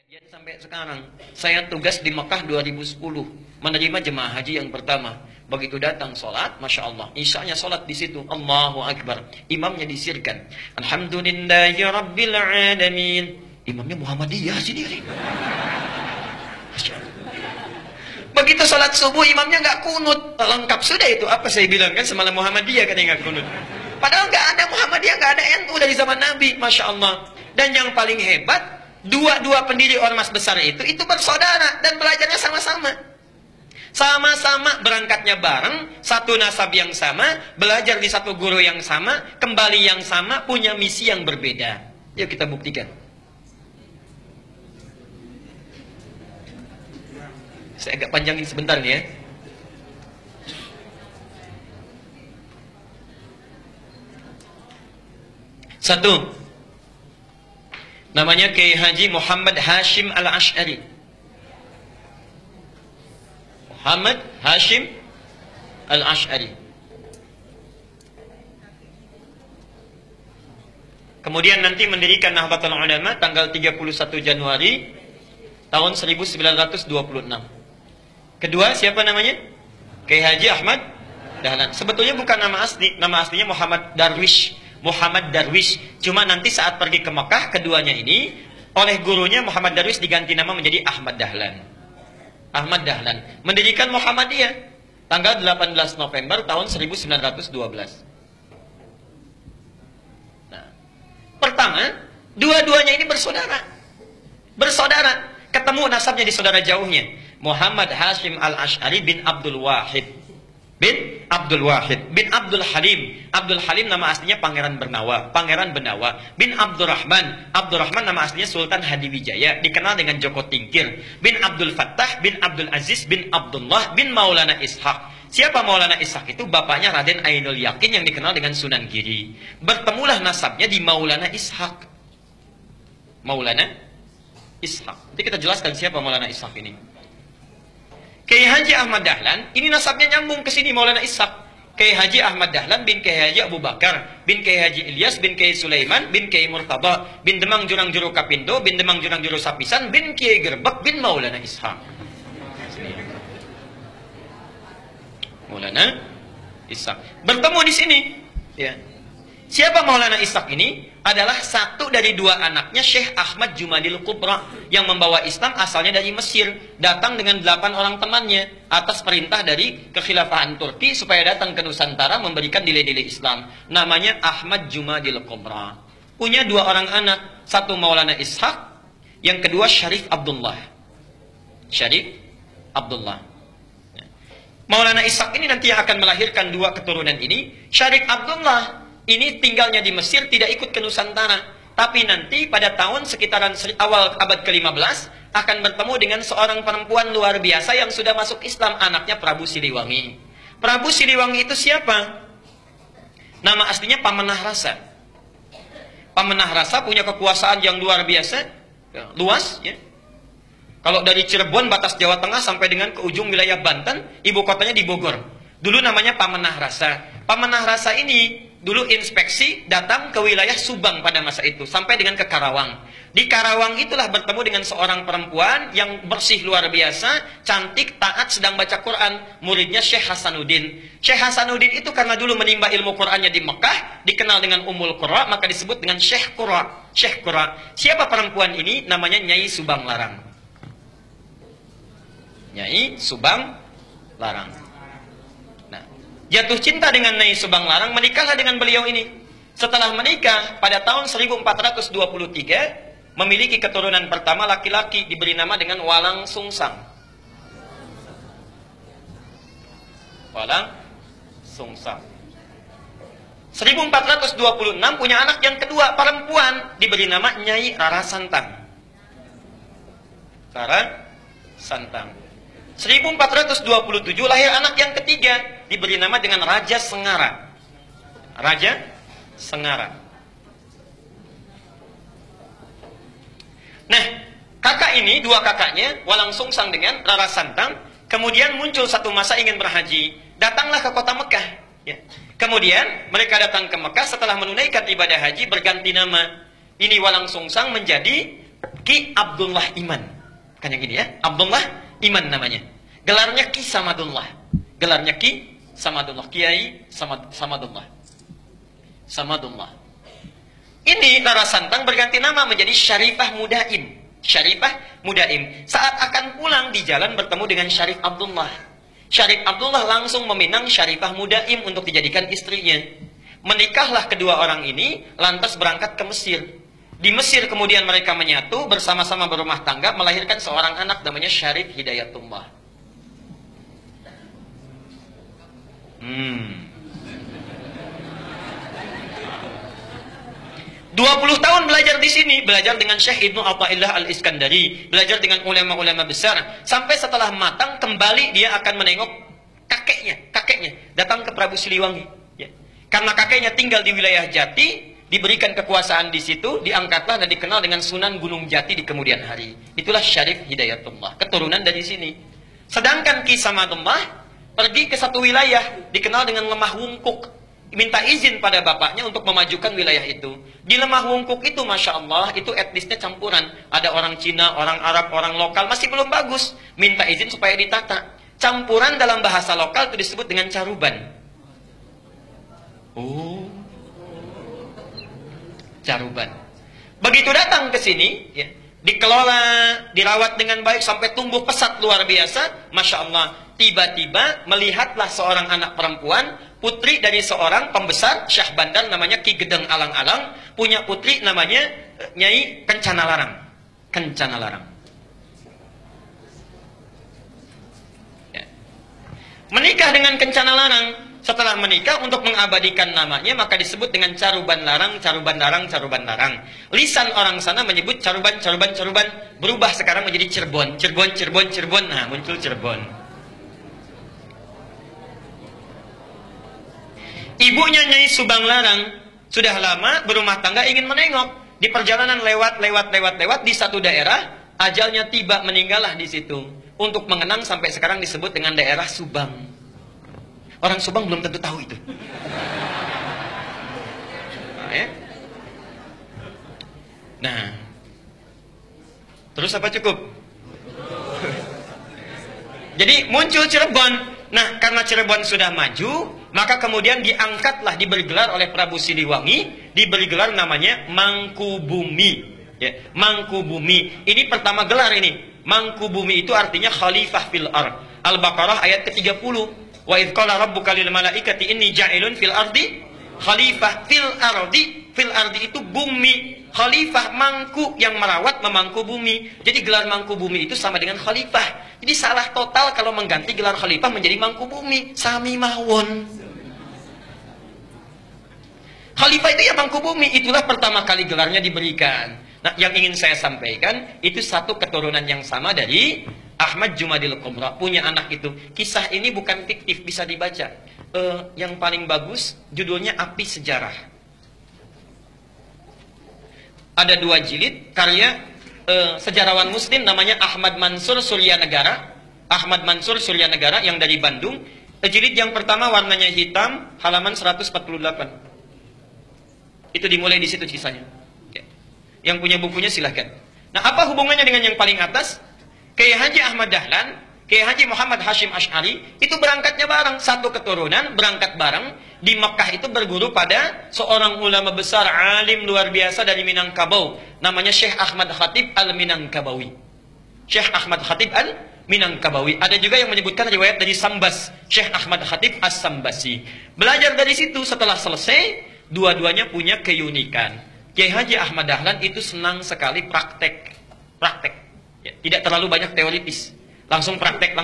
Kejadian sampai sekarang, saya tugas di Mekah 2010, menerima jemaah haji yang pertama. Begitu datang sholat, Masya Allah, isyanya sholat di situ, Allahu Akbar. Imamnya disirkan, Alhamdulillahi Rabbil Alamin. Imamnya Muhammadiyah sendiri. Masya Allah. Begitu sholat subuh, imamnya nggak kunut. Lengkap sudah itu, apa saya bilang kan, semalam Muhammadiyah kan yang nggak kunut. Padahal nggak ada Muhammadiyah, nggak ada NU dari zaman Nabi, Masya Allah. Dan yang paling hebat, dua pendiri ormas besar itu bersaudara dan belajarnya sama-sama. Sama-sama berangkatnya bareng, satu nasab yang sama, belajar di satu guru yang sama, kembali yang sama, punya misi yang berbeda. Yuk kita buktikan. Saya agak panjangin sebentar nih ya. Satu, namanya Kiai Haji Muhammad Hashim Al-Ash'ari. Muhammad Hashim Al-Ash'ari. Kemudian nanti mendirikan Nahdlatul Ulama tanggal 31 Januari tahun 1926. Kedua, siapa namanya? Kiai Haji Ahmad Dahlan. Sebetulnya bukan nama asli, nama aslinya Muhammad Darwish. Muhammad Darwish. Cuma nanti saat pergi ke Mekah, keduanya ini oleh gurunya Muhammad Darwish diganti nama menjadi Ahmad Dahlan. Ahmad Dahlan mendirikan Muhammadiyah tanggal 18 November tahun 1912. Nah, pertama, dua-duanya ini bersaudara. Bersaudara, ketemu nasabnya di saudara jauhnya. Muhammad Hashim Al-Ash'ari bin Abdul Wahid. Bin Abdul Wahid, bin Abdul Halim. Abdul Halim nama aslinya Pangeran Bernawa, Pangeran Benawa. Bin Abdurrahman, Abdurrahman nama aslinya Sultan Hadiwijaya, dikenal dengan Joko Tingkir. Bin Abdul Fattah, bin Abdul Aziz, bin Abdullah, bin Maulana Ishaq. Siapa Maulana Ishaq itu? Bapaknya Raden Ainul Yakin yang dikenal dengan Sunan Giri. Bertemulah nasabnya di Maulana Ishaq. Maulana Ishaq. Nanti kita jelaskan siapa Maulana Ishaq ini. Kiai Haji Ahmad Dahlan, ini nasabnya nyambung ke sini Maulana Ishaq. Kiai Haji Ahmad Dahlan bin Kiai Haji Abu Bakar, bin Kiai Haji Ilyas, bin Kiai Sulaiman, bin Kiai Murtada, bin Demang Jurang Juru Kapindo, bin Demang Jurang Juru Sapisan, bin Kiai Gerbek, bin Maulana Ishaq. Maulana Ishaq. Bertemu di sini. Ya. Siapa Maulana Ishaq ini? Adalah satu dari dua anaknya Syekh Ahmad Jumadil Kubra yang membawa Islam, asalnya dari Mesir, datang dengan 8 orang temannya atas perintah dari kekhilafahan Turki supaya datang ke Nusantara memberikan nilai-nilai Islam. Namanya Ahmad Jumadil Kubra. Punya 2 orang anak, satu Maulana Ishaq, yang kedua Syarif Abdullah. Syarif Abdullah. Maulana Ishaq ini nanti akan melahirkan 2 keturunan ini. Syarif Abdullah ini tinggalnya di Mesir, tidak ikut ke Nusantara. Tapi nanti pada tahun sekitaran awal abad ke-15 akan bertemu dengan seorang perempuan luar biasa yang sudah masuk Islam, anaknya Prabu Siliwangi. Prabu Siliwangi itu siapa? Nama aslinya Pamenah Rasa. Pamenah Rasa punya kekuasaan yang luar biasa, luas. Ya. Kalau dari Cirebon batas Jawa Tengah sampai dengan ke ujung wilayah Banten, ibu kotanya di Bogor. Dulu namanya Pamenah Rasa. Pamenah Rasa ini dulu inspeksi datang ke wilayah Subang pada masa itu sampai dengan ke Karawang. Di Karawang itulah bertemu dengan seorang perempuan yang bersih luar biasa, cantik, taat, sedang baca Quran. Muridnya Syekh Hasanuddin. Syekh Hasanuddin itu karena dulu menimba ilmu Qurannya di Mekah, dikenal dengan Ummul Qura, maka disebut dengan Syekh Qura. Syekh Qura. Siapa perempuan ini? Namanya Nyai Subang Larang. Nyai Subang Larang. Jatuh cinta dengan Nyai Subang Larang, menikahlah dengan beliau ini. Setelah menikah, pada tahun 1423, memiliki keturunan pertama laki-laki, diberi nama dengan Walang Sungsang. Walang Sungsang. 1426 punya anak yang kedua, perempuan, diberi nama Nyai Rara Santang. Rara Santang. 1427 lahir anak yang ketiga, diberi nama dengan Raja Sengara. Raja Sengara. Nah, kakak ini, 2 kakaknya, Walang Sungsang dengan Rara Santang, kemudian muncul satu masa ingin berhaji. Datanglah ke kota Mekah. Ya. Kemudian mereka datang ke Mekah setelah menunaikan ibadah haji, berganti nama. Ini Walang Sungsang menjadi Ki Abdullah Iman. Kan yang ini ya, Abdullah Iman namanya. Gelarnya Ki Samadullah. Gelarnya Ki Samadullah, Kiai Samadullah. Samadullah. Ini Rara Santang berganti nama menjadi Syarifah Mudaim. Syarifah Mudaim. Saat akan pulang di jalan bertemu dengan Syarif Abdullah. Syarif Abdullah langsung meminang Syarifah Mudaim untuk dijadikan istrinya. Menikahlah kedua orang ini, lantas berangkat ke Mesir. Di Mesir kemudian mereka menyatu, bersama-sama berumah tangga, melahirkan seorang anak namanya Syarif Hidayatullah. 20 tahun belajar di sini, belajar dengan Syekh Ibnu Athaillah Al-Iskandari, belajar dengan ulama-ulama besar, sampai setelah matang kembali dia akan menengok kakeknya datang ke Prabu Siliwangi. Ya. Karena kakeknya tinggal di wilayah Jati, diberikan kekuasaan di situ, diangkatlah dan dikenal dengan Sunan Gunung Jati di kemudian hari. Itulah Syarif Hidayatullah, keturunan dari sini. Sedangkan Ki Samadullah pergi ke satu wilayah dikenal dengan Lemah Wungkuk. Minta izin pada bapaknya untuk memajukan wilayah itu. Di Lemah Wungkuk itu, Masya Allah, itu etnisnya campuran. Ada orang Cina, orang Arab, orang lokal, masih belum bagus. Minta izin supaya ditata. Campuran dalam bahasa lokal itu disebut dengan caruban. Oh, caruban. Begitu datang ke sini, ya, dikelola, dirawat dengan baik sampai tumbuh pesat luar biasa. Masya Allah, tiba-tiba melihatlah seorang anak perempuan, putri dari seorang pembesar Syah Bandar namanya Ki Gedeng Alang-Alang, punya putri namanya Nyai Kencana Larang. Kencana Larang. Ya. Menikah dengan Kencana Larang. Setelah menikah, untuk mengabadikan namanya maka disebut dengan Caruban Larang, Caruban Larang, Caruban Larang. Lisan orang sana menyebut Caruban, Caruban, Caruban, berubah sekarang menjadi Cirebon, Cirebon, Cirebon, Cirebon. Nah, muncul Cirebon. Ibunya Nyai Subang Larang sudah lama berumah tangga, ingin menengok. Di perjalanan lewat di satu daerah, ajalnya tiba, meninggallah di situ. Untuk mengenang sampai sekarang disebut dengan daerah Subang. Orang Subang belum tentu tahu itu. Nah, ya. Nah, terus apa cukup? Jadi muncul Cirebon. Nah, karena Cirebon sudah maju, maka kemudian diangkatlah, diberi gelar oleh Prabu Siliwangi, diberi gelar namanya Mangkubumi. Ya, Mangkubumi. Ini pertama gelar ini. Mangkubumi itu artinya khalifah fil ard. Al-Baqarah ayat ke-30. Wa idz qala rabbuka lil malaikati inni ja'ilun fil ardi khalifah. Fil ardi, fil ardi itu bumi. Khalifah, mangku, yang merawat, memangku bumi. Jadi gelar mangku bumi itu sama dengan khalifah. Jadi salah total kalau mengganti gelar khalifah menjadi mangku bumi. Sami mawon. Khalifah itu ya mangku bumi. Itulah pertama kali gelarnya diberikan. Nah, yang ingin saya sampaikan, itu satu keturunan yang sama dari Ahmad Jumadil Kubra. Punya anak itu. Kisah ini bukan fiktif, bisa dibaca. Yang paling bagus, judulnya Api Sejarah. Ada 2 jilid, karya sejarawan muslim namanya Ahmad Mansur Suryanegara. Ahmad Mansur Suryanegara yang dari Bandung. Jilid yang pertama warnanya hitam, halaman 148. Itu dimulai di situ kisahnya. Yang punya bukunya silahkan. Nah, apa hubungannya dengan yang paling atas? Kiai Haji Ahmad Dahlan, Kiai Haji Muhammad Hashim Asy'ari, itu berangkatnya bareng. Satu keturunan, berangkat bareng. Di Mekah itu berguru pada seorang ulama besar, alim luar biasa dari Minangkabau. Namanya Syekh Ahmad Khatib Al-Minangkabawi. Syekh Ahmad Khatib Al-Minangkabawi. Ada juga yang menyebutkan riwayat dari Sambas, Syekh Ahmad Khatib As-Sambasi. Belajar dari situ, setelah selesai, dua-duanya punya keunikan. Kiai Haji Ahmad Dahlan itu senang sekali praktek. Ya, tidak terlalu banyak teoritis. Langsung praktek.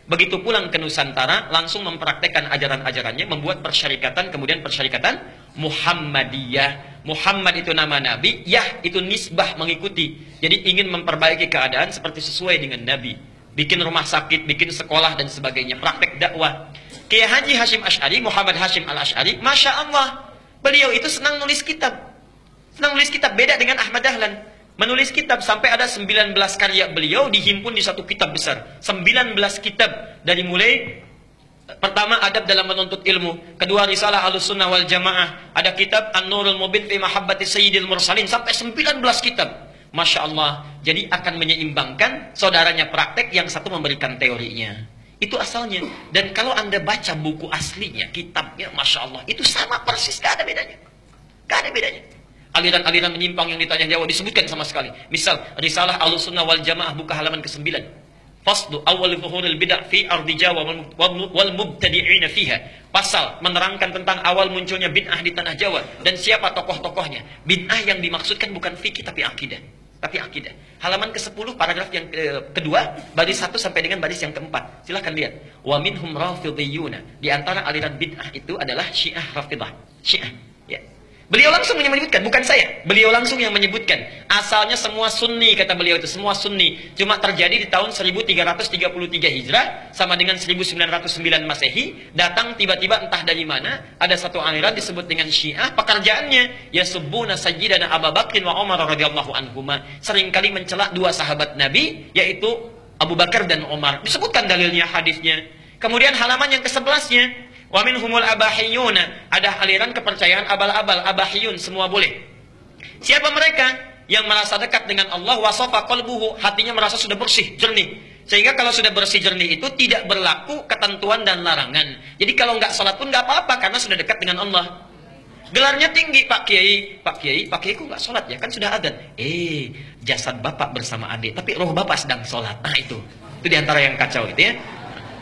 Begitu pulang ke Nusantara, langsung mempraktekkan ajaran-ajarannya, membuat persyarikatan, kemudian persyarikatan Muhammadiyah. Muhammad itu nama Nabi, Yah itu nisbah, mengikuti. Jadi ingin memperbaiki keadaan seperti sesuai dengan Nabi. Bikin rumah sakit, bikin sekolah, dan sebagainya. Praktek dakwah. Kiai Haji Hashim Asy'ari, Muhammad Hashim Al-Asy'ari, Masya Allah, beliau itu senang nulis kitab. Beda dengan Ahmad Dahlan. Menulis kitab sampai ada 19 karya beliau dihimpun di satu kitab besar. 19 kitab. Dari mulai pertama adab dalam menuntut ilmu, kedua risalah Ahlussunnah wal Jamaah, ada kitab An-Nurul Mubin fi Mahabbati Sayyidil Mursalin, sampai 19 kitab. Masya Allah. Jadi akan menyeimbangkan, saudaranya praktek, yang satu memberikan teorinya. Itu asalnya. Dan kalau Anda baca buku aslinya, kitabnya, Masya Allah, itu sama persis, gak ada bedanya. Gak ada bedanya. Aliran-aliran menyimpang yang ditanya jawab disebutkan sama sekali. Misal, Risalah Ahlussunnah wal Jamaah buka halaman ke-9. Faslu awal zuhuril bid'ah fi ardi Jawa wal mubtadi'ina fiha. Pasal menerangkan tentang awal munculnya bid'ah di tanah Jawa dan siapa tokoh-tokohnya. Bid'ah yang dimaksudkan bukan fikih tapi akidah. Tapi akidah. Halaman ke-10 paragraf yang kedua, baris 1 sampai dengan baris yang keempat. Silahkan lihat. Wa minhum rafidhiyuna. Di antara aliran bid'ah itu adalah Syiah Rafidah. Syiah. Ya. Beliau langsung menyebutkan, bukan saya. Beliau langsung yang menyebutkan. Asalnya semua sunni, kata beliau itu. Semua sunni. Cuma terjadi di tahun 1333 Hijrah. Sama dengan 1909 Masehi. Datang tiba-tiba entah dari mana. Ada satu aliran disebut dengan Syiah. Pekerjaannya. Yasubbuna sayyidana Abu Bakr wa Umar radhiyallahu anhuma. Seringkali mencela dua sahabat Nabi. Yaitu Abu Bakar dan Umar. Disebutkan dalilnya, hadisnya. Kemudian halaman yang ke-11-nya. Wa minhumul abahiyuna, ada aliran kepercayaan abal-abal, abahiyun, semua boleh. Siapa mereka? Yang merasa dekat dengan Allah, wasafa qalbuhu, hatinya merasa sudah bersih, jernih. Sehingga kalau sudah bersih jernih itu tidak berlaku ketentuan dan larangan. Jadi kalau nggak sholat pun nggak apa-apa karena sudah dekat dengan Allah. Gelarnya tinggi, Pak Kiai. Pak Kiai kok nggak sholat ya? Kan sudah adzan. Jasad bapak bersama adik, tapi roh bapak sedang sholat. Nah itu diantara yang kacau itu ya.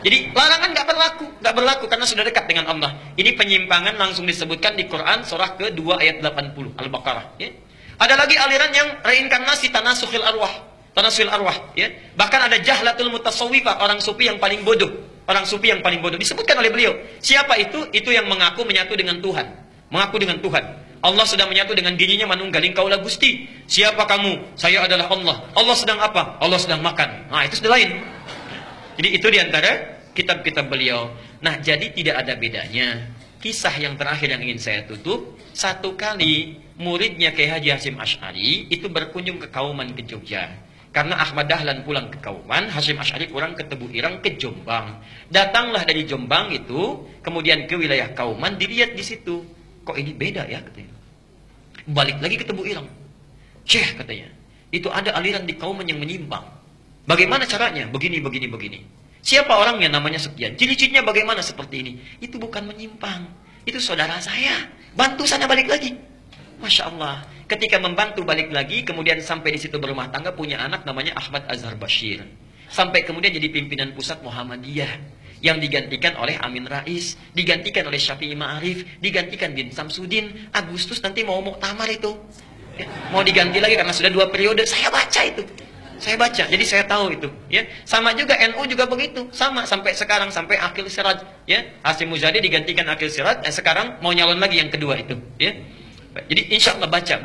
Jadi larangan nggak berlaku karena sudah dekat dengan Allah. Ini penyimpangan langsung disebutkan di Quran surah ke-2 ayat 80 Al-Baqarah. Ya. Ada lagi aliran yang reinkarnasi tanasukhil arwah, ya. Bahkan ada jahlatul mutasawwifah, orang sufi yang paling bodoh, disebutkan oleh beliau. Siapa itu? Itu yang mengaku menyatu dengan Tuhan, Allah sedang menyatu dengan dirinya, manunggaling kaulah Gusti. Siapa kamu? Saya adalah Allah. Allah sedang apa? Allah sedang makan. Nah itu sudah lain. Jadi itu diantara kitab-kitab beliau. Nah, jadi tidak ada bedanya. Kisah yang terakhir yang ingin saya tutup, satu kali muridnya Kiai Haji Hasyim Asy'ari itu berkunjung ke Kauman ke Jogja. Karena Ahmad Dahlan pulang ke Kauman, Hasyim Asy'ari pulang ke Tebu Ireng ke Jombang. Datanglah dari Jombang itu, kemudian ke wilayah Kauman, dilihat di situ. Kok ini beda ya katanya. Balik lagi ke Tebu Ireng. Syekh katanya, itu ada aliran di Kauman yang menyimpang. Bagaimana caranya? Begini. Siapa orangnya? Namanya sekian. Ciri-cirinya bagaimana seperti ini? Itu bukan menyimpang. Itu saudara saya. Bantu sana balik lagi. Masya Allah. Ketika membantu balik lagi, kemudian sampai di situ berumah tangga, punya anak namanya Ahmad Azhar Bashir. Sampai kemudian jadi pimpinan pusat Muhammadiyah. Yang digantikan oleh Amin Rais, digantikan oleh Syafi'i Ma'arif, digantikan bin Samsudin. Agustus nanti mau muktamar itu. Ya, mau diganti lagi karena sudah 2 periode. Saya baca itu. Jadi saya tahu itu, ya. Sama juga NU juga begitu, sama sampai sekarang, sampai Aqil Siraj, ya. Hasyim Muzadi digantikan Aqil Siraj, sekarang mau nyalon lagi yang kedua itu, ya. Jadi insya Allah baca.